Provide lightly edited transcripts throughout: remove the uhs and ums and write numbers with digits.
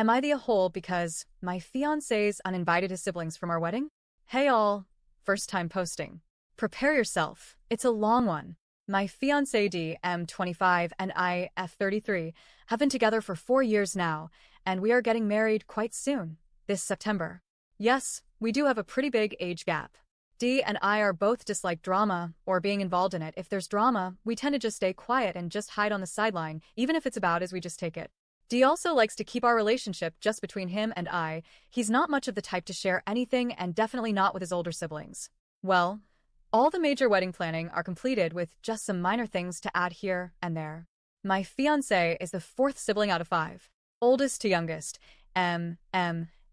Am I the a-hole because my fiancé's uninvited his siblings from our wedding? Hey all, first time posting. Prepare yourself, it's a long one. My fiancé D, M25, and I, F33, have been together for 4 years now, and we are getting married quite soon, this September. Yes, we do have a pretty big age gap. D and I are both dislike drama, or being involved in it. If there's drama, we tend to just stay quiet and just hide on the sideline, even if it's about as we just take it. D also likes to keep our relationship just between him and I. He's not much of the type to share anything and definitely not with his older siblings. Well, all the major wedding planning are completed with just some minor things to add here and there. My fiancé is the 4th sibling out of 5. Oldest to youngest, M,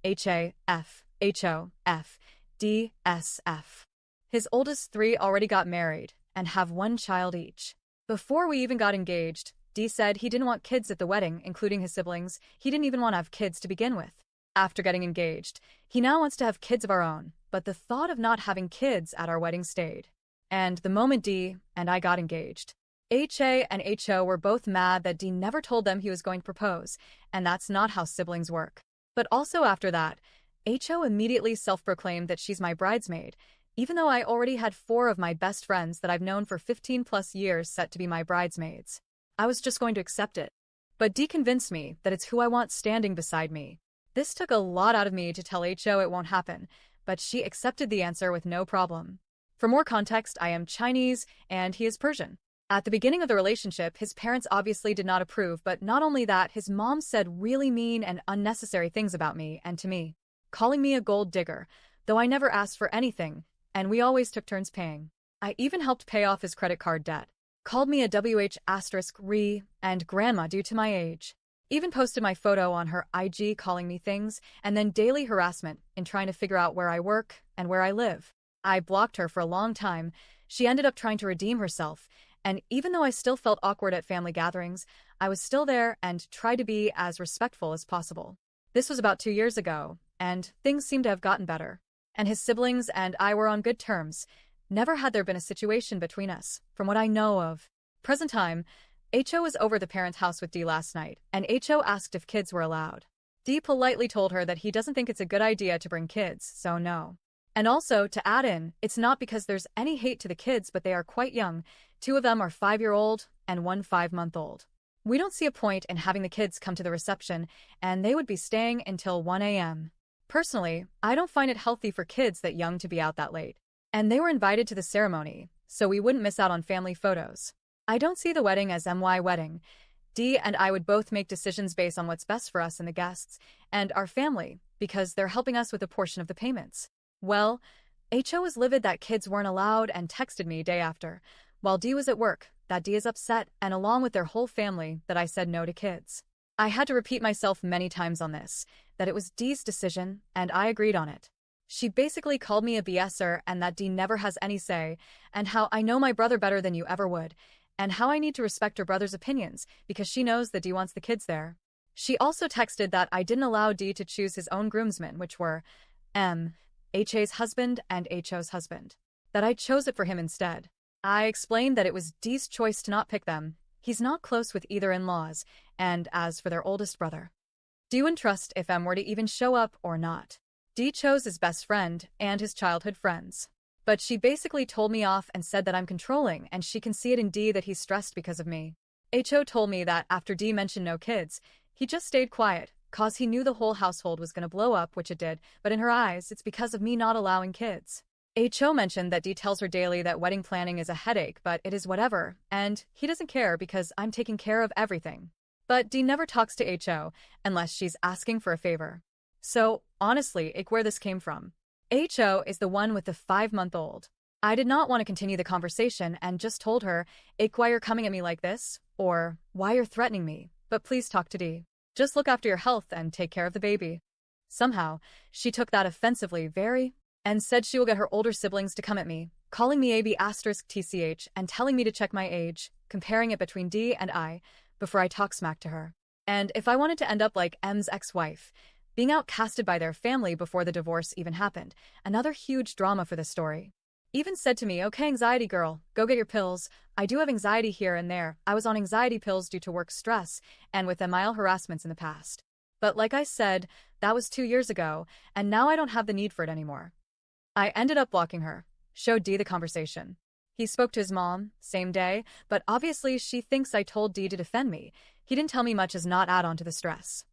H, A, F, H, O, F, D, S, F. His oldest 3 already got married and have 1 child each. Before we even got engaged, D said he didn't want kids at the wedding, including his siblings. He didn't even want to have kids to begin with. After getting engaged, he now wants to have kids of our own, but the thought of not having kids at our wedding stayed. And the moment D and I got engaged, HA and HO were both mad that D never told them he was going to propose, and that's not how siblings work. But also after that, HO immediately self-proclaimed that she's my bridesmaid, even though I already had 4 of my best friends that I've known for 15 plus years set to be my bridesmaids. I was just going to accept it. But D convinced me that it's who I want standing beside me. This took a lot out of me to tell HO it won't happen, but she accepted the answer with no problem. For more context, I am Chinese and he is Persian. At the beginning of the relationship, his parents obviously did not approve, but not only that, his mom said really mean and unnecessary things about me and to me, calling me a gold digger, though I never asked for anything, and we always took turns paying. I even helped pay off his credit card debt. Called me a WH*re and grandma due to my age. Even posted my photo on her IG calling me things, and then daily harassment in trying to figure out where I work and where I live. I blocked her for a long time. She ended up trying to redeem herself, and even though I still felt awkward at family gatherings, I was still there and tried to be as respectful as possible. This was about 2 years ago, and things seemed to have gotten better. And his siblings and I were on good terms. Never had there been a situation between us, from what I know of. Present time, HO was over the parents' house with D last night, and HO asked if kids were allowed. D politely told her that he doesn't think it's a good idea to bring kids, so no. And also, to add in, it's not because there's any hate to the kids, but they are quite young. 2 of them are 5-year-old and 1 5-month-old. We don't see a point in having the kids come to the reception, and they would be staying until 1 a.m. Personally, I don't find it healthy for kids that young to be out that late. And they were invited to the ceremony, so we wouldn't miss out on family photos. I don't see the wedding as my wedding. D and I would both make decisions based on what's best for us and the guests, and our family, because they're helping us with a portion of the payments. Well, HO was livid that kids weren't allowed and texted me day after, while D was at work, that D is upset, and along with their whole family, that I said no to kids. I had to repeat myself many times on this, that it was D's decision, and I agreed on it. She basically called me a BSer and that D never has any say, and how I know my brother better than you ever would, and how I need to respect her brother's opinions because she knows that D wants the kids there. She also texted that I didn't allow D to choose his own groomsmen, which were HA's husband and HO's husband. That I chose it for him instead. I explained that it was D's choice to not pick them. He's not close with either in-laws, and as for their oldest brother, D wouldn't trust if M were to even show up or not. D chose his best friend and his childhood friends. But she basically told me off and said that I'm controlling and she can see it in D that he's stressed because of me. HO told me that after D mentioned no kids, he just stayed quiet, cause he knew the whole household was gonna blow up, which it did, but in her eyes, it's because of me not allowing kids. HO mentioned that D tells her daily that wedding planning is a headache, but it is whatever, and he doesn't care because I'm taking care of everything. But D never talks to HO unless she's asking for a favor. So, honestly, where this came from. HO is the one with the 5-month-old. I did not want to continue the conversation and just told her, why you're coming at me like this, or why you're threatening me, but please talk to D. Just look after your health and take care of the baby. Somehow, she took that offensively and said she will get her older siblings to come at me, calling me AB*TCH and telling me to check my age, comparing it between D and I, before I talk smack to her. And if I wanted to end up like M's ex-wife, being outcasted by their family before the divorce even happened, another huge drama for the story. Even said to me, okay anxiety girl, go get your pills. I do have anxiety here and there. I was on anxiety pills due to work stress and with mild harassments in the past. But like I said, that was 2 years ago, and now I don't have the need for it anymore. I ended up blocking her. Showed Dee the conversation. He spoke to his mom, same day, but obviously she thinks I told Dee to defend me. He didn't tell me much as not add on to the stress.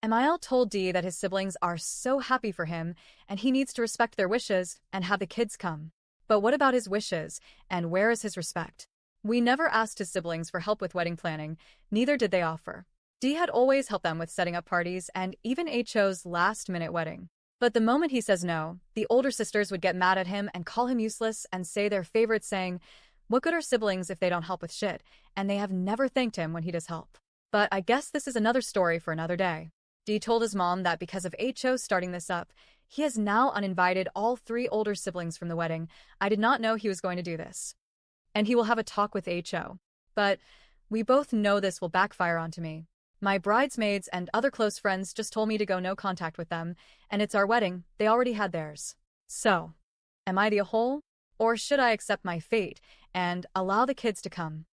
Emile told Dee that his siblings are so happy for him, and he needs to respect their wishes and have the kids come. But what about his wishes, and where is his respect? We never asked his siblings for help with wedding planning, neither did they offer. Dee had always helped them with setting up parties and even HO's last-minute wedding. But the moment he says no, the older sisters would get mad at him and call him useless and say their favorite saying, "What good are siblings if they don't help with shit?" And they have never thanked him when he does help. But I guess this is another story for another day. Dee told his mom that because of HO starting this up, he has now uninvited all 3 older siblings from the wedding. I did not know he was going to do this. And he will have a talk with HO. But we both know this will backfire onto me. My bridesmaids and other close friends just told me to go no contact with them, and it's our wedding, they already had theirs. So, am I the a-hole? Or should I accept my fate and allow the kids to come?